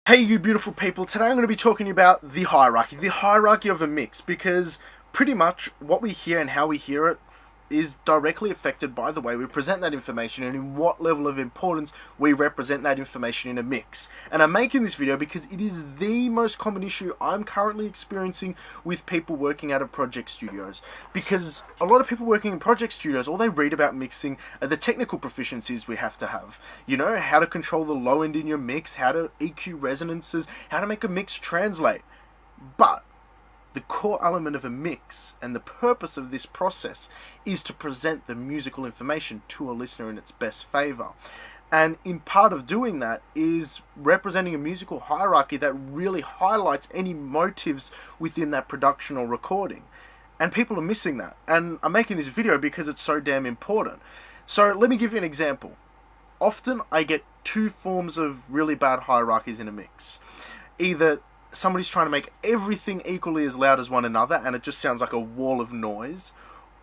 Hey you beautiful people, today I'm going to be talking about the hierarchy of a mix, because pretty much what we hear and how we hear it is directly affected by the way we present that information and in what level of importance we represent that information in a mix. And I'm making this video because it is the most common issue I'm currently experiencing with people working out of project studios. Because a lot of people working in project studios, all they read about mixing are the technical proficiencies we have to have. You know, how to control the low end in your mix, how to EQ resonances, how to make a mix translate. But the core element of a mix and the purpose of this process is to present the musical information to a listener in its best favor. And in part of doing that is representing a musical hierarchy that really highlights any motives within that production or recording. And people are missing that. And I'm making this video because it's so damn important. So let me give you an example. Often I get two forms of really bad hierarchies in a mix. Either somebody's trying to make everything equally as loud as one another and it just sounds like a wall of noise,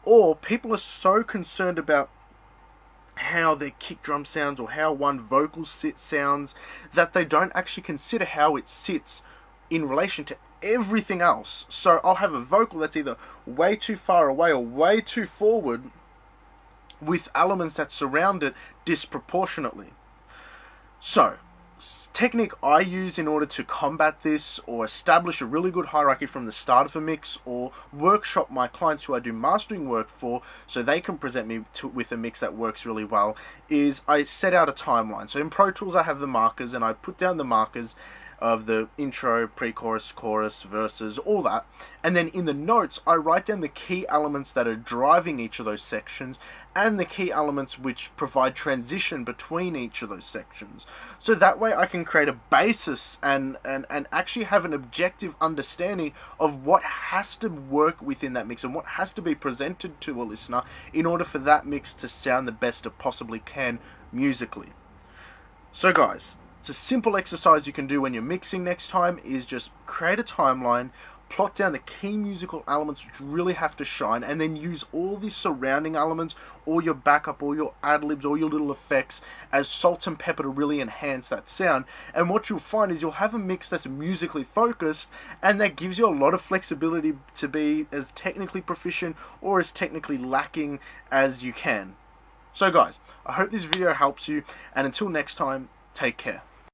or people are so concerned about how their kick drum sounds or how one vocal sounds that they don't actually consider how it sits in relation to everything else. So I'll have a vocal that's either way too far away or way too forward with elements that surround it disproportionately. So technique I use in order to combat this or establish a really good hierarchy from the start of a mix, or workshop my clients who I do mastering work for so they can present me with a mix that works really well, is I set out a timeline. So in Pro Tools I have the markers and I put down the markers of the intro, pre-chorus, chorus, verses, all that. And then in the notes, I write down the key elements that are driving each of those sections and the key elements which provide transition between each of those sections. So that way I can create a basis and actually have an objective understanding of what has to work within that mix and what has to be presented to a listener in order for that mix to sound the best it possibly can musically. So guys, it's a simple exercise you can do when you're mixing next time, is just create a timeline, plot down the key musical elements which really have to shine, and then use all these surrounding elements, or your backup, or your ad-libs, or your little effects as salt and pepper to really enhance that sound. And what you'll find is you'll have a mix that's musically focused, and that gives you a lot of flexibility to be as technically proficient or as technically lacking as you can. So guys, I hope this video helps you, and until next time, take care.